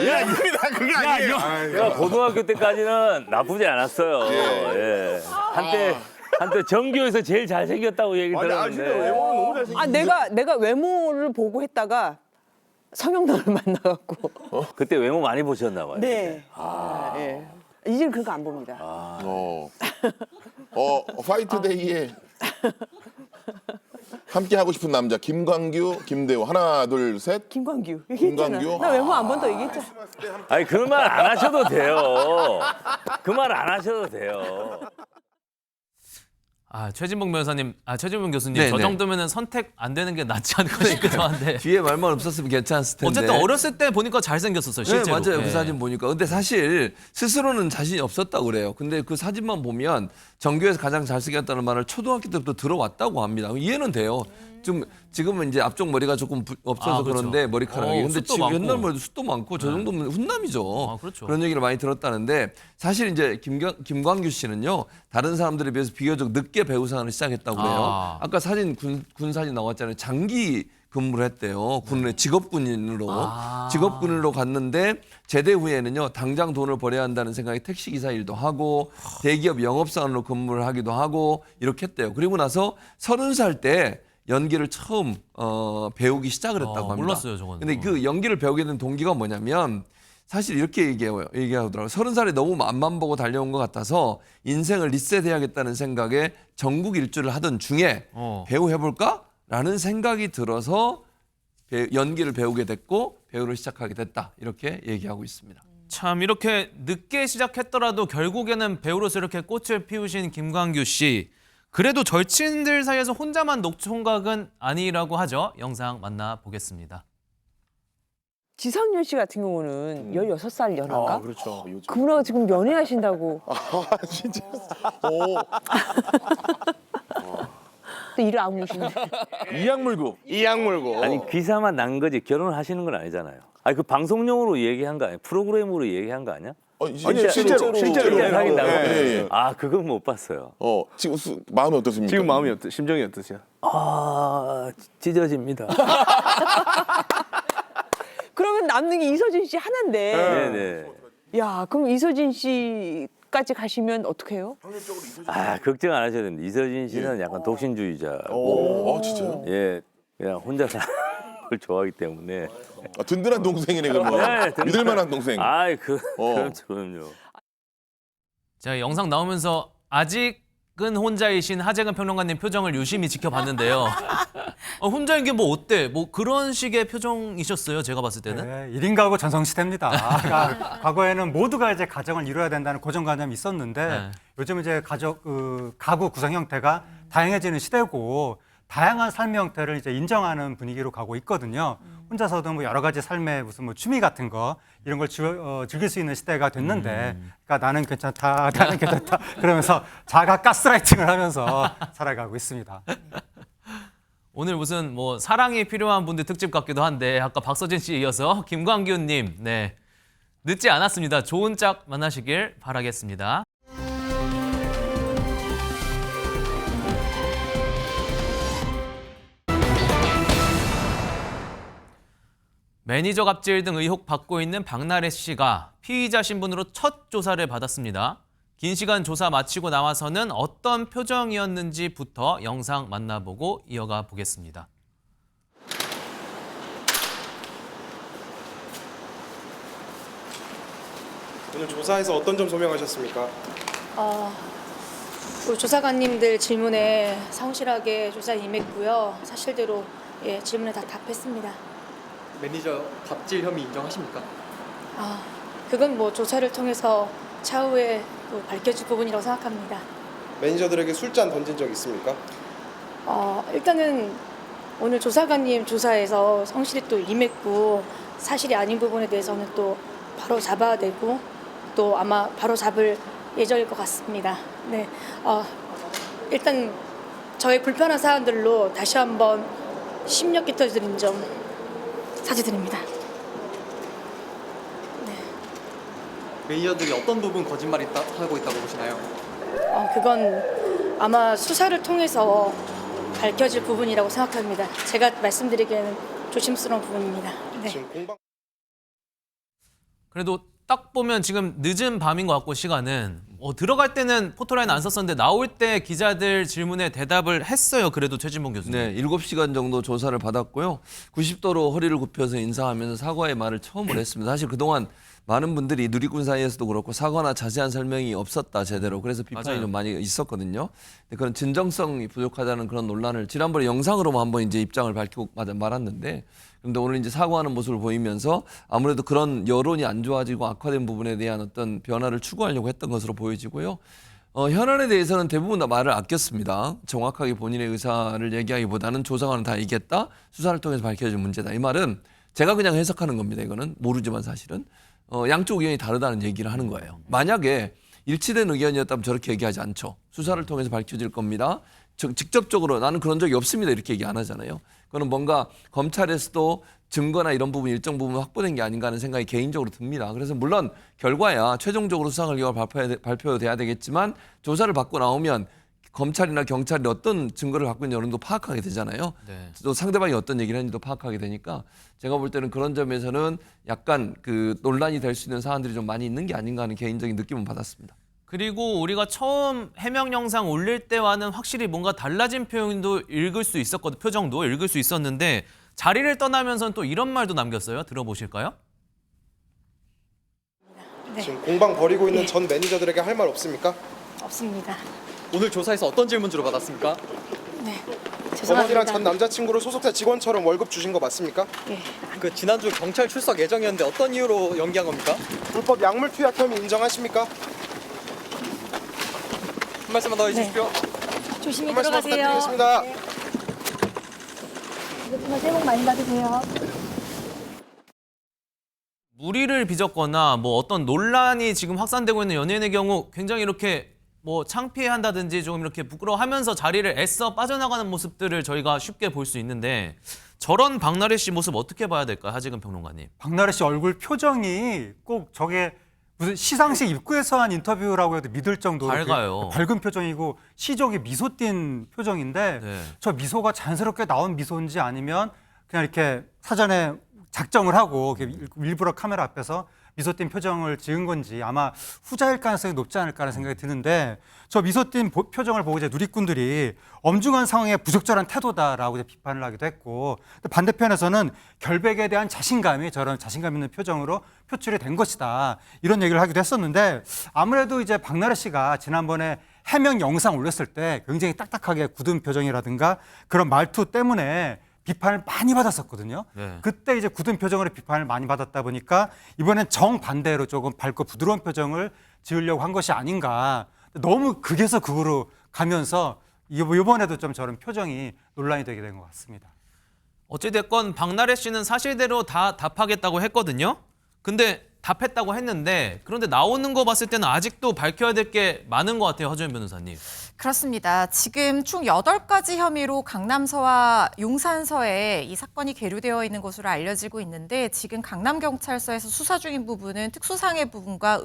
야, 이겁니다. 그게 아니에요. 제가 고등학교 때까지는 나쁘지 않았어요. 예. 한때 전교에서 제일 잘생겼다고 얘기 들었는데. 진짜 외모는 너무 잘생겼어. 내가 외모를 보고 했다가 성형돈을 만나갖고. 그때 외모 많이 보셨나 봐요. 네. 예. 이제는 그런 거 안 봅니다. 화이트데이에 함께 하고 싶은 남자 김광규, 김대호. 하나, 둘, 셋. 김광규. 얘기했잖아. 김광규? 나 외모 안 본다 얘기했잖아. 아니 그 말 안 하셔도 돼요. 그 말 안 하셔도 돼요. 최진봉 변호사님, 최진봉 교수님, 네, 저 네. 정도면은 선택 안 되는 게 낫지 않을까 싶기도 한데. 뒤에 말만 없었으면 괜찮았을 텐데. 어쨌든 어렸을 때 보니까 잘생겼었어요, 실제로. 네, 맞아요. 예. 그 사진 보니까. 근데 사실 스스로는 자신이 없었다고 그래요. 근데 그 사진만 보면 전교에서 가장 잘생겼다는 말을 초등학교 때부터 들어왔다고 합니다. 이해는 돼요. 지금은 이제 앞쪽 머리가 조금 없어서 그렇죠. 그런데 머리카락이. 근데 숱도 지금 많고. 옛날 머리도 숱도 많고 저 정도면 훈남이죠. 그렇죠. 그런 얘기를 많이 들었다는데 사실 이제 김광규 씨는요. 다른 사람들에 비해서 비교적 늦게 배우 생활을 시작했다고 그래요. 아까 사진 군 사진 나왔잖아요. 장기 근무를 했대요. 군의 직업군인으로. 직업군인으로 갔는데 제대 후에는요. 당장 돈을 벌어야 한다는 생각에 택시기사 일도 하고 대기업 영업사원으로 근무를 하기도 하고 이렇게 했대요. 그리고 나서 30살 때 연기를 처음 배우기 시작을 했다고 합니다. 몰랐어요, 저거는. 근데 그 연기를 배우게 된 동기가 뭐냐면 사실 이렇게 얘기하더라고요. 30살에 너무 앞만 보고 달려온 것 같아서 인생을 리셋해야겠다는 생각에 전국 일주를 하던 중에 배우 해볼까? 라는 생각이 들어서 연기를 배우게 됐고 배우를 시작하게 됐다. 이렇게 얘기하고 있습니다. 참 이렇게 늦게 시작했더라도 결국에는 배우로서 이렇게 꽃을 피우신 김광규 씨. 그래도 절친들 사이에서 혼자만 녹총각은 아니라고 하죠. 영상 만나보겠습니다. 지상렬 씨 같은 경우는 16살 연하인가? 그렇죠. 요즘. 그분하고 지금 연애하신다고. 진짜. 또 이를 악무신데. 이악 물고. 아니 기사만 난 거지 결혼을 하시는 건 아니잖아요. 아니 그 방송용으로 얘기한 거 아니야? 프로그램으로 얘기한 거 아니야? 실제로 사귄다고? 예. 그건 못 봤어요. 지금 마음이 어떻습니까? 지금 마음이 심정이 어떠세요? 찢어집니다. 그러면 남는 게 이서진 씨 하나인데. 네네. 야, 그럼 이서진 씨까지 가시면 어떡해요? 걱정 안 하셔도 됩니다. 이서진 씨는 약간 독신주의자. 진짜요? 예, 그냥 혼자 사는 걸 좋아하기 때문에. 든든한 동생이네 그러면. 네, 믿을만한 동생. 그럼요. 제가 영상 나오면서 아직은 혼자이신 하재근 평론가님 표정을 유심히 지켜봤는데요. 혼자인 게 뭐 어때? 뭐 그런 식의 표정이셨어요, 제가 봤을 때는. 네, 1인 가구 전성시대입니다. 그러니까 과거에는 모두가 이제 가정을 이루어야 된다는 고정관념이 있었는데 요즘 이제 가구 구성 형태가 다양해지는 시대고 다양한 삶의 형태를 이제 인정하는 분위기로 가고 있거든요. 혼자서도 뭐 여러 가지 삶의 무슨 뭐 취미 같은 거 이런 걸 즐길 수 있는 시대가 됐는데, 그러니까 나는 괜찮다, 나는 괜찮다 그러면서 자가 가스라이팅을 하면서 살아가고 있습니다. 오늘 무슨 뭐 사랑이 필요한 분들 특집 같기도 한데 아까 박서진 씨에 이어서 김광규님, 네. 늦지 않았습니다. 좋은 짝 만나시길 바라겠습니다. 매니저 갑질 등 의혹 받고 있는 박나래 씨가 피의자 신분으로 첫 조사를 받았습니다. 긴 시간 조사 마치고 나와서는 어떤 표정이었는지부터 영상 만나보고 이어가 보겠습니다. 오늘 조사에서 어떤 점 소명하셨습니까? 우리 조사관님들 질문에 성실하게 조사에 임했고요. 사실대로 질문에 다 답했습니다. 매니저 갑질 혐의 인정하십니까? 그건 뭐 조사를 통해서 차후에 또 밝혀질 부분이라고 생각합니다. 매니저들에게 술잔 던진 적 있습니까? 일단은 오늘 조사관님 조사에서 성실히 또 임했고 사실이 아닌 부분에 대해서는 또 바로 잡아야 되고 또 아마 바로 잡을 예정일 것 같습니다. 네, 일단 저의 불편한 사안들로 다시 한번 심력 끼쳐드린 점 사죄드립니다. 매니저들이 어떤 부분 거짓말이 하고 있다고 보시나요? 그건 아마 수사를 통해서 밝혀질 부분이라고 생각합니다. 제가 말씀드리기에는 조심스러운 부분입니다. 네. 그래도 딱 보면 지금 늦은 밤인 것 같고 시간은 들어갈 때는 포토라인 안 썼었는데 나올 때 기자들 질문에 대답을 했어요. 그래도 최진봉 교수님. 네, 7시간 정도 조사를 받았고요. 90도로 허리를 굽혀서 인사하면서 사과의 말을 처음으로 했습니다. 사실 그동안 많은 분들이 누리꾼 사이에서도 그렇고 사과나 자세한 설명이 없었다 제대로. 그래서 비판이 맞아요. 좀 많이 있었거든요. 근데 그런 진정성이 부족하다는 그런 논란을 지난번에 영상으로만 한번 이제 입장을 밝히고 말았는데, 그런데 오늘 이제 사과하는 모습을 보이면서 아무래도 그런 여론이 안 좋아지고 악화된 부분에 대한 어떤 변화를 추구하려고 했던 것으로 보여지고요. 현안에 대해서는 대부분 다 말을 아꼈습니다. 정확하게 본인의 의사를 얘기하기보다는 조사관은 다 얘기했다. 수사를 통해서 밝혀질 문제다. 이 말은 제가 그냥 해석하는 겁니다. 이거는 모르지만 사실은. 양쪽 의견이 다르다는 얘기를 하는 거예요. 만약에 일치된 의견이었다면 저렇게 얘기하지 않죠. 수사를 통해서 밝혀질 겁니다. 직접적으로 나는 그런 적이 없습니다. 이렇게 얘기 안 하잖아요. 그거는 뭔가 검찰에서도 증거나 이런 부분 일정 부분 확보된 게 아닌가 하는 생각이 개인적으로 듭니다. 그래서 물론 결과야 최종적으로 수사 결과가 발표돼야 되겠지만 조사를 받고 나오면 검찰이나 경찰이 어떤 증거를 갖고 있는 여론도 파악하게 되잖아요. 네. 또 상대방이 어떤 얘기를 했는지도 파악하게 되니까 제가 볼 때는 그런 점에서는 약간 그 논란이 될 수 있는 사안들이 좀 많이 있는 게 아닌가 하는 개인적인 느낌은 받았습니다. 그리고 우리가 처음 해명 영상 올릴 때와는 확실히 뭔가 달라진 표정도 읽을 수 있었는데 자리를 떠나면서는 또 이런 말도 남겼어요. 들어보실까요? 지금 공방 벌이고 있는 전 매니저들에게 할 말 없습니까? 없습니다. 오늘 조사에서 어떤 질문 주로 받았습니까? 네, 어머니랑 죄송합니다. 전 남자친구를 소속사 직원처럼 월급 주신 거 맞습니까? 그 지난주 경찰 출석 예정이었는데 어떤 이유로 연기한 겁니까? 불법 약물 투약 혐의 인정하십니까? 한 말씀만 더 해주십시오. 조심히 한 말씀만 들어가세요. 부탁드리겠습니다. 정말 새해 복 많이 받으세요. 무리를 빚었거나 뭐 어떤 논란이 지금 확산되고 있는 연예인의 경우 굉장히 이렇게 뭐 창피한다든지 좀 이렇게 부끄러워하면서 자리를 애써 빠져나가는 모습들을 저희가 쉽게 볼 수 있는데 저런 박나래 씨 모습 어떻게 봐야 될까요? 하지근 평론가님. 박나래 씨 얼굴 표정이 꼭 저게 무슨 시상식 입구에서 한 인터뷰라고 해도 믿을 정도로 밝아요. 밝은 표정이고 시적이 미소 띈 표정인데 네. 저 미소가 자연스럽게 나온 미소인지 아니면 그냥 이렇게 사전에 작정을 하고 일부러 카메라 앞에서 미소 띈 표정을 지은 건지 아마 후자일 가능성이 높지 않을까 하는 생각이 드는데 저 미소 띈 표정을 보고 이제 누리꾼들이 엄중한 상황에 부적절한 태도다라고 이제 비판을 하기도 했고 반대편에서는 결백에 대한 자신감이 저런 자신감 있는 표정으로 표출이 된 것이다 이런 얘기를 하기도 했었는데 아무래도 이제 박나래 씨가 지난번에 해명 영상 올렸을 때 굉장히 딱딱하게 굳은 표정이라든가 그런 말투 때문에 비판을 많이 받았었거든요. 네. 그때 이제 굳은 표정으로 비판을 많이 받았다 보니까 이번엔 정반대로 조금 밝고 부드러운 표정을 지으려고 한 것이 아닌가. 너무 극에서 극으로 가면서 이번에도 좀 저런 표정이 논란이 되게 된 것 같습니다. 어찌됐건 박나래 씨는 사실대로 다 답하겠다고 했거든요. 근데 답했다고 했는데 그런데 나오는 거 봤을 때는 아직도 밝혀야 될 게 많은 것 같아요. 허주현 변호사님. 그렇습니다. 지금 총 8가지 혐의로 강남서와 용산서에 이 사건이 계류되어 있는 것으로 알려지고 있는데 지금 강남경찰서에서 수사 중인 부분은 특수상해 부분과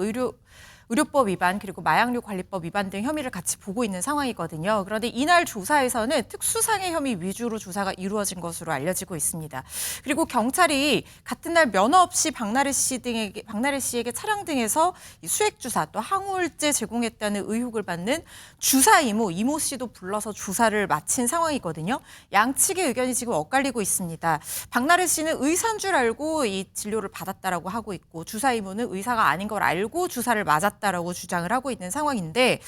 의료법 위반 그리고 마약류 관리법 위반 등 혐의를 같이 보고 있는 상황이거든요. 그런데 이날 조사에서는 특수상해 혐의 위주로 조사가 이루어진 것으로 알려지고 있습니다. 그리고 경찰이 같은 날 면허 없이 박나래 씨에게 차량 등에서 수액 주사 또 항우울제 제공했다는 의혹을 받는 주사 이모 씨도 불러서 조사를 마친 상황이거든요. 양측의 의견이 지금 엇갈리고 있습니다. 박나래 씨는 의사인 줄 알고 이 진료를 받았다라고 하고 있고 주사 이모는 의사가 아닌 걸 알고 주사를 맞았다라고 주장을 하고 있는 상황인데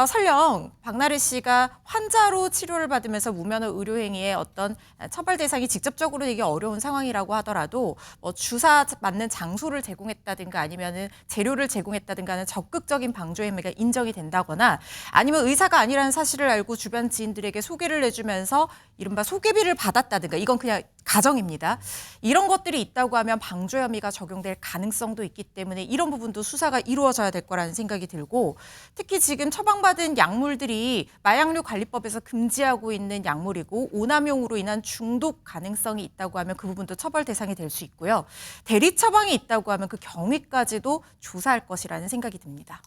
설령 박나래 씨가 환자로 치료를 받으면서 무면허 의료행위의 어떤 처벌 대상이 직접적으로 되기 어려운 상황이라고 하더라도 주사 맞는 장소를 제공했다든가 아니면은 재료를 제공했다든가 하는 적극적인 방조 혐의가 인정이 된다거나 아니면 의사가 아니라는 사실을 알고 주변 지인들에게 소개를 해주면서 이른바 소개비를 받았다든가 이건 그냥 가정입니다. 이런 것들이 있다고 하면 방조 혐의가 적용될 가능성도 있기 때문에 이런 부분도 수사가 이루어져야 될 거라는 생각이 들고 특히 지금 처방받은 약물들이 마약류 관리법에서 금지하고 있는 약물이고 오남용으로 인한 중독 가능성이 있다고 하면 그 부분도 처벌 대상이 될 수 있고요. 대리 처방이 있다고 하면 그 경위까지도 조사할 것이라는 생각이 듭니다.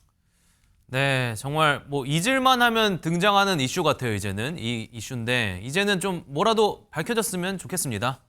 네, 정말 뭐 잊을만 하면 등장하는 이슈 같아요, 이제는. 이 이슈인데 이제는 좀 뭐라도 밝혀졌으면 좋겠습니다.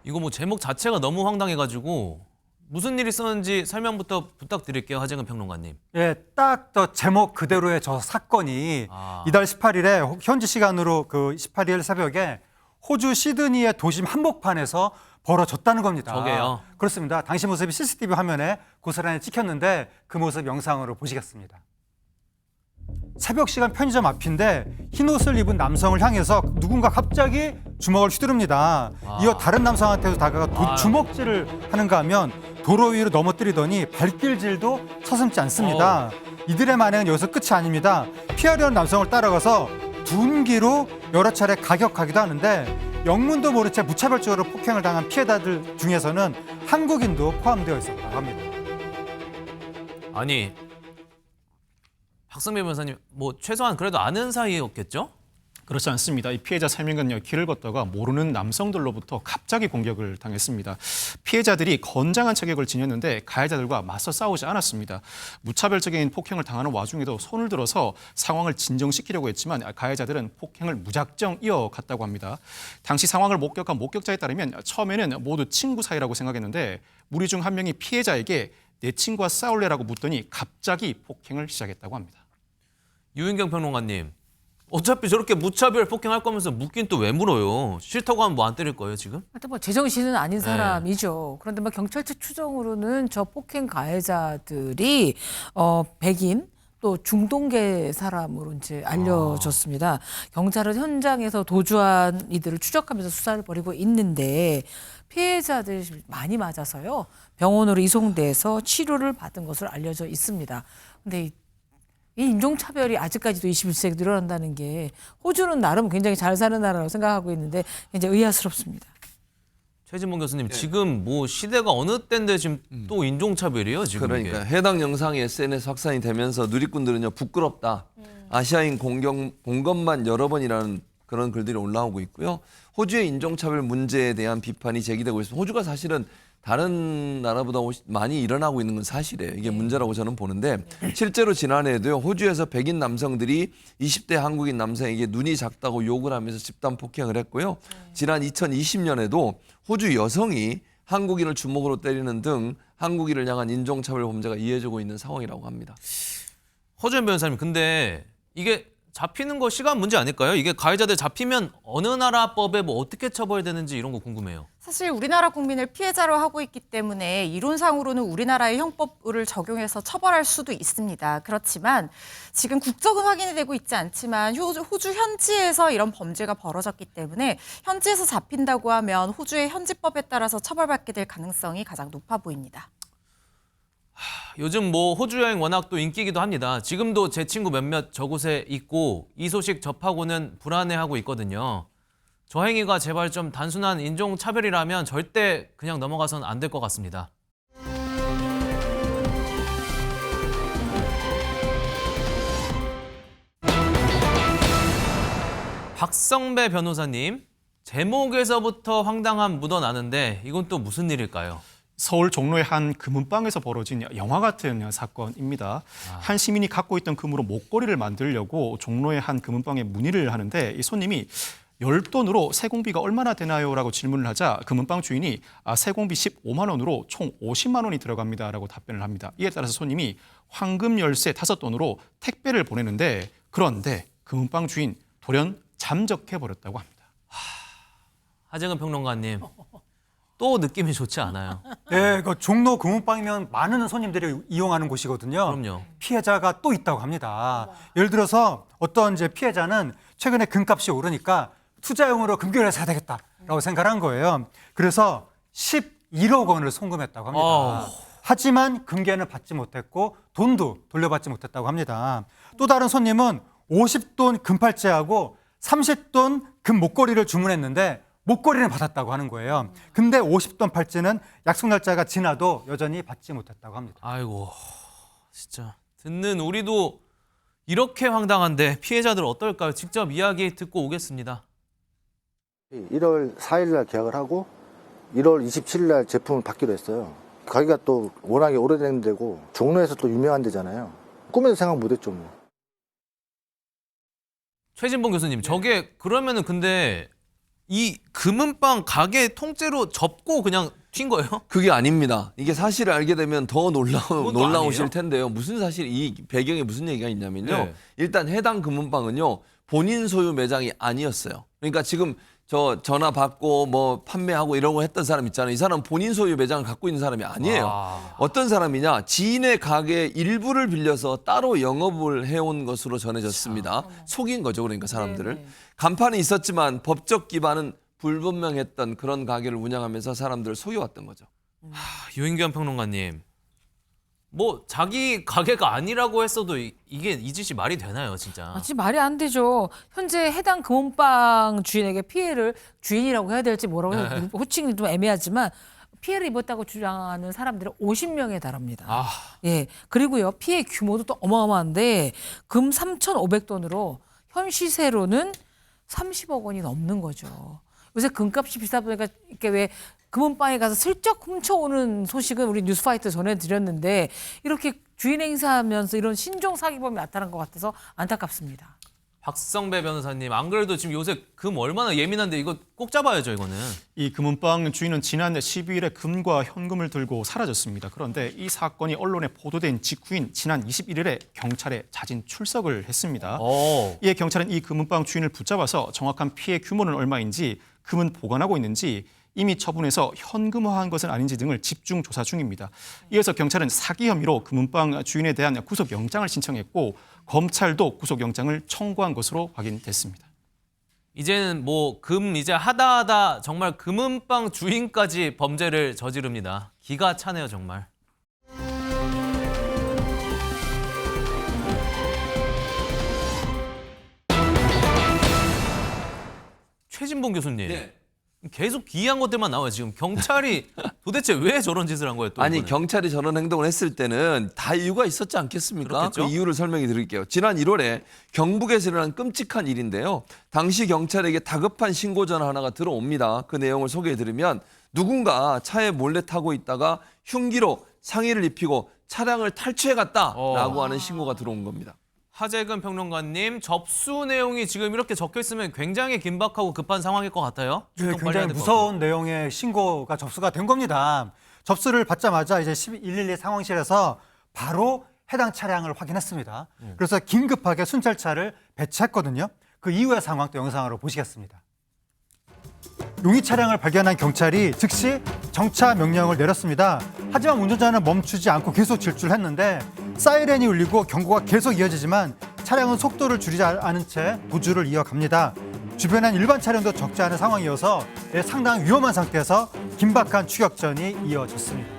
이거 뭐 제목 자체가 너무 황당해가지고 무슨 일이 있었는지 설명부터 부탁드릴게요, 하재근 평론가님. 예, 딱 저 제목 그대로의 저 사건이 이달 18일에 현지 시간으로 그 18일 새벽에 호주 시드니의 도심 한복판에서 벌어졌다는 겁니다. 저게요? 그렇습니다. 당시 모습이 CCTV 화면에 고스란히 찍혔는데 그 모습 영상으로 보시겠습니다. 새벽 시간 편의점 앞인데 흰 옷을 입은 남성을 향해서 누군가 갑자기 주먹을 휘두릅니다. 이어 다른 남성한테도 다가가 주먹질을 하는가 하면 도로 위로 넘어뜨리더니 발길질도 서슴지 않습니다. 이들의 만행은 여기서 끝이 아닙니다. 피하려는 남성을 따라가서 둔기로 여러 차례 가격하기도 하는데 영문도 모른 채 무차별적으로 폭행을 당한 피해자들 중에서는 한국인도 포함되어 있었다고 합니다. 아니, 박성배 변호사님, 뭐 최소한 그래도 아는 사이였겠죠? 그렇지 않습니다. 이 피해자 3명은요, 길을 걷다가 모르는 남성들로부터 갑자기 공격을 당했습니다. 피해자들이 건장한 체격을 지녔는데 가해자들과 맞서 싸우지 않았습니다. 무차별적인 폭행을 당하는 와중에도 손을 들어서 상황을 진정시키려고 했지만 가해자들은 폭행을 무작정 이어갔다고 합니다. 당시 상황을 목격한 목격자에 따르면 처음에는 모두 친구 사이라고 생각했는데 무리 중 한 명이 피해자에게 내 친구와 싸울래라고 묻더니 갑자기 폭행을 시작했다고 합니다. 유인경 평론가님, 어차피 저렇게 무차별 폭행할 거면서 묻긴 또 왜 물어요? 싫다고 하면 뭐 안 때릴 거예요, 지금? 하여튼 뭐 제정신은 아닌 사람이죠. 그런데 뭐 경찰 측 추정으로는 저 폭행 가해자들이 백인 또 중동계 사람으로 이제 알려졌습니다. 경찰은 현장에서 도주한 이들을 추적하면서 수사를 벌이고 있는데 피해자들이 많이 맞아서요. 병원으로 이송돼서 치료를 받은 것으로 알려져 있습니다. 근데 이 인종차별이 아직까지도 21세기 늘어난다는 게 호주는 나름 굉장히 잘 사는 나라라고 생각하고 있는데 굉장히 의아스럽습니다. 최진봉 교수님, 지금 뭐 시대가 어느 때인데 지금 또 인종차별이에요, 지금 그러니까 이게. 해당 영상이 SNS 확산이 되면서 누리꾼들은요, 부끄럽다. 아시아인 본 것만 여러 번이라는 그런 글들이 올라오고 있고요. 호주의 인종차별 문제에 대한 비판이 제기되고 있습니다. 호주가 사실은 다른 나라보다 많이 일어나고 있는 건 사실이에요. 이게 문제라고 저는 보는데 실제로 지난해에도요, 호주에서 백인 남성들이 20대 한국인 남성에게 눈이 작다고 욕을 하면서 집단 폭행을 했고요. 지난 2020년에도 호주 여성이 한국인을 주먹으로 때리는 등 한국인을 향한 인종차별 범죄가 이어지고 있는 상황이라고 합니다. 허주연 변호사님, 근데 이게 잡히는 거 시간 문제 아닐까요? 이게 가해자들 잡히면 어느 나라 법에 뭐 어떻게 처벌되는지 이런 거 궁금해요. 사실 우리나라 국민을 피해자로 하고 있기 때문에 이론상으로는 우리나라의 형법을 적용해서 처벌할 수도 있습니다. 그렇지만 지금 국적은 확인이 되고 있지 않지만 호주 현지에서 이런 범죄가 벌어졌기 때문에 현지에서 잡힌다고 하면 호주의 현지법에 따라서 처벌받게 될 가능성이 가장 높아 보입니다. 요즘 뭐 호주 여행 워낙 또 인기이기도 합니다. 지금도 제 친구 몇몇 저곳에 있고 이 소식 접하고는 불안해하고 있거든요. 저 행위가 제발 좀 단순한 인종차별이라면 절대 그냥 넘어가선 안 될 것 같습니다. 박성배 변호사님, 제목에서부터 황당함 묻어나는데 이건 또 무슨 일일까요? 서울 종로의 한 금은방에서 벌어진 영화 같은 사건입니다. 한 시민이 갖고 있던 금으로 목걸이를 만들려고 종로의 한 금은방에 문의를 하는데 이 손님이 $10돈으로 세공비가 얼마나 되나요? 라고 질문을 하자 금은방 주인이 세공비 15만 원으로 총 50만 원이 들어갑니다. 라고 답변을 합니다. 이에 따라서 손님이 황금 열쇠 5돈으로 택배를 보내는데 그런데 금은방 주인 돌연 잠적해버렸다고 합니다. 하재근 평론가님, 또 느낌이 좋지 않아요. 네, 그 종로 금은방이면 많은 손님들이 이용하는 곳이거든요. 그럼요. 피해자가 또 있다고 합니다. 예를 들어서 어떤 이제 피해자는 최근에 금값이 오르니까 투자용으로 금괴를 사야 되겠다라고 생각한 거예요. 그래서 11억 원을 송금했다고 합니다. 하지만 금괴는 받지 못했고 돈도 돌려받지 못했다고 합니다. 또 다른 손님은 50돈 금팔찌하고 30돈 금 목걸이를 주문했는데 목걸이는 받았다고 하는 거예요. 근데 50돈 팔찌는 약속 날짜가 지나도 여전히 받지 못했다고 합니다. 아이고, 진짜 듣는 우리도 이렇게 황당한데 피해자들 어떨까요? 직접 이야기 듣고 오겠습니다. 1월 4일 날 계약을 하고 1월 27일 날 제품을 받기로 했어요. 가게가 또 워낙에 오래된 데고 종로에서 또 유명한 데잖아요. 꿈에도 생각 못했죠 뭐. 최진봉 교수님, 저게 그러면은 근데 이 금은방 가게 통째로 접고 그냥 튄 거예요? 그게 아닙니다. 이게 사실을 알게 되면 더 놀라우실 아니에요? 텐데요. 무슨 사실 이 배경에 무슨 얘기가 있냐면요. 네. 일단 해당 금은방은요. 본인 소유 매장이 아니었어요. 그러니까 지금 저 전화 받고 뭐 판매하고 이러고 했던 사람 있잖아요. 이 사람은 본인 소유 매장을 갖고 있는 사람이 아니에요. 어떤 사람이냐? 지인의 가게 일부를 빌려서 따로 영업을 해온 것으로 전해졌습니다. 속인 거죠. 그러니까 사람들을. 간판이 있었지만 법적 기반은 불분명했던 그런 가게를 운영하면서 사람들을 속여왔던 거죠. 유인규 평론가님, 뭐 자기 가게가 아니라고 했어도 이게 이 짓이 말이 되나요, 진짜? 진짜 말이 안 되죠. 현재 해당 금은방 주인에게 피해를 주인이라고 해야 될지 뭐라고 해야 될지 호칭이 좀 애매하지만 피해를 입었다고 주장하는 사람들은 50명에 달합니다. 예, 그리고요 피해 규모도 또 어마어마한데 금 3,500돈으로 현 시세로는 30억 원이 넘는 거죠. 요새 금값이 비싸 보니까 이렇게 왜 금은방에 가서 슬쩍 훔쳐오는 소식은 우리 뉴스파이터 전해드렸는데 이렇게 주인 행사하면서 이런 신종 사기범이 나타난 것 같아서 안타깝습니다. 박성배 변호사님, 안 그래도 지금 요새 금 얼마나 예민한데 이거 꼭 잡아야죠, 이거는. 이 금은방 주인은 지난 12일에 금과 현금을 들고 사라졌습니다. 그런데 이 사건이 언론에 보도된 직후인 지난 21일에 경찰에 자진 출석을 했습니다. 이에 경찰은 이 금은방 주인을 붙잡아서 정확한 피해 규모는 얼마인지, 금은 보관하고 있는지, 이미 처분해서 현금화한 것은 아닌지 등을 집중 조사 중입니다. 이어서 경찰은 사기 혐의로 금은방 주인에 대한 구속영장을 신청했고 검찰도 구속영장을 청구한 것으로 확인됐습니다. 이제는 뭐 금 이제 하다 정말 금은방 주인까지 범죄를 저지릅니다. 기가 차네요, 정말. 최진봉 교수님. 네. 계속 기이한 것들만 나와요. 지금 경찰이 도대체 왜 저런 짓을 한 거예요? 또 아니 이번에? 경찰이 저런 행동을 했을 때는 다 이유가 있었지 않겠습니까? 그렇겠죠? 그 이유를 설명해 드릴게요. 지난 1월에 경북에서 일어난 끔찍한 일인데요. 당시 경찰에게 다급한 신고 전화 하나가 들어옵니다. 그 내용을 소개해 드리면 누군가 차에 몰래 타고 있다가 흉기로 상의를 입히고 차량을 탈취해 갔다라고 하는 신고가 들어온 겁니다. 하재근 평론가님, 접수 내용이 지금 이렇게 적혀 있으면 굉장히 긴박하고 급한 상황일 것 같아요. 네, 굉장히 무서운 내용의 신고가 접수가 된 겁니다. 접수를 받자마자 이제 112 상황실에서 바로 해당 차량을 확인했습니다. 그래서 긴급하게 순찰차를 배치했거든요. 그 이후의 상황 또 영상으로 보시겠습니다. 용의 차량을 발견한 경찰이 즉시 정차 명령을 내렸습니다. 하지만 운전자는 멈추지 않고 계속 질주했는데 사이렌이 울리고 경고가 계속 이어지지만 차량은 속도를 줄이지 않은 채 도주를 이어갑니다. 주변엔 일반 차량도 적지 않은 상황이어서 상당히 위험한 상태에서 긴박한 추격전이 이어졌습니다.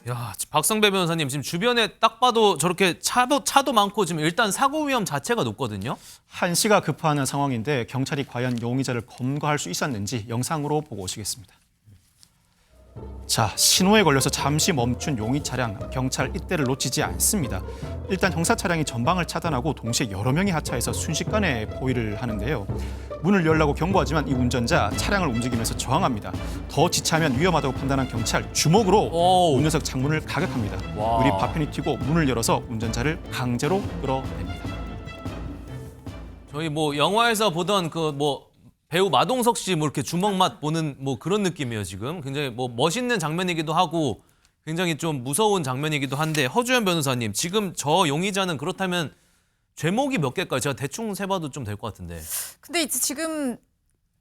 야, 박성배 변호사님 지금 주변에 딱 봐도 저렇게 차도 많고 지금 일단 사고 위험 자체가 높거든요. 한시가 급파하는 상황인데 경찰이 과연 용의자를 검거할 수 있었는지 영상으로 보고 오시겠습니다. 자, 신호에 걸려서 잠시 멈춘 용의 차량. 경찰 이때를 놓치지 않습니다. 일단 형사 차량이 전방을 차단하고 동시에 여러 명이 하차해서 순식간에 포위를 하는데요. 문을 열라고 경고하지만 이 운전자 차량을 움직이면서 저항합니다. 더 지체하면 위험하다고 판단한 경찰 주먹으로 운전석 창문을 가격합니다. 물이 파편이 튀고 문을 열어서 운전자를 강제로 끌어냅니다. 저희 뭐 영화에서 보던 그 뭐 배우 마동석 씨 뭐 이렇게 주먹 맛 보는 뭐 그런 느낌이에요, 지금. 굉장히 뭐 멋있는 장면이기도 하고 굉장히 좀 무서운 장면이기도 한데, 허주연 변호사님, 지금 저 용의자는 그렇다면 죄목이 몇 개일까요? 제가 대충 세봐도 좀 될 것 같은데. 근데 이제 지금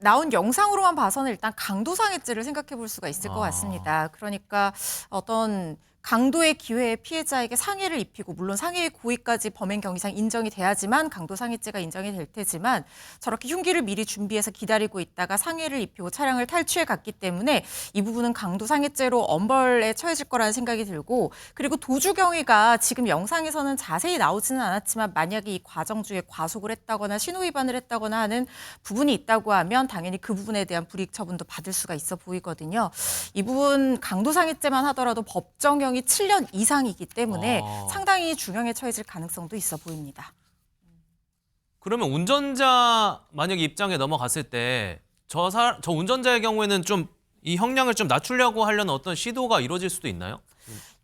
나온 영상으로만 봐서는 일단 강도상해죄를 생각해 볼 수가 있을 것 같습니다. 그러니까 어떤 강도의 기회에 피해자에게 상해를 입히고, 물론 상해의 고의까지 범행 경위상 인정이 돼야지만 강도상해죄가 인정이 될 테지만, 저렇게 흉기를 미리 준비해서 기다리고 있다가 상해를 입히고 차량을 탈취해 갔기 때문에 이 부분은 강도상해죄로 엄벌에 처해질 거라는 생각이 들고, 그리고 도주 경위가 지금 영상에서는 자세히 나오지는 않았지만 만약에 이 과정 중에 과속을 했다거나 신호 위반을 했다거나 하는 부분이 있다고 하면 당연히 그 부분에 대한 불이익 처분도 받을 수가 있어 보이거든요. 이 부분 강도상해죄만 하더라도 법정형이 7년 이상이기 때문에 상당히 중형에 처해질 가능성도 있어 보입니다. 그러면 운전자 만약에 입장에 넘어갔을 때 저 운전자의 경우에는 좀 이 형량을 좀 낮추려고 하려는 어떤 시도가 이루어질 수도 있나요?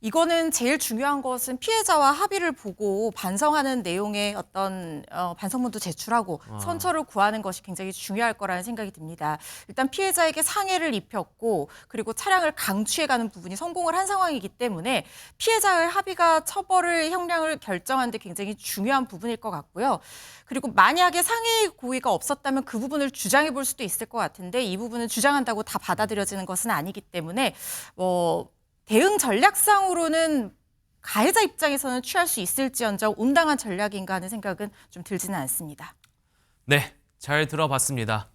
이거는 제일 중요한 것은 피해자와 합의를 보고 반성하는 내용의 어떤 반성문도 제출하고 선처를 구하는 것이 굉장히 중요할 거라는 생각이 듭니다. 일단 피해자에게 상해를 입혔고, 그리고 차량을 강취해가는 부분이 성공을 한 상황이기 때문에 피해자의 합의가 처벌을 형량을 결정하는 데 굉장히 중요한 부분일 것 같고요. 그리고 만약에 상해의 고의가 없었다면 그 부분을 주장해 볼 수도 있을 것 같은데, 이 부분은 주장한다고 다 받아들여지는 것은 아니기 때문에 대응 전략상으로는 가해자 입장에서는 취할 수 있을지언정 온당한 전략인가 하는 생각은 좀 들지는 않습니다. 네, 잘 들어봤습니다.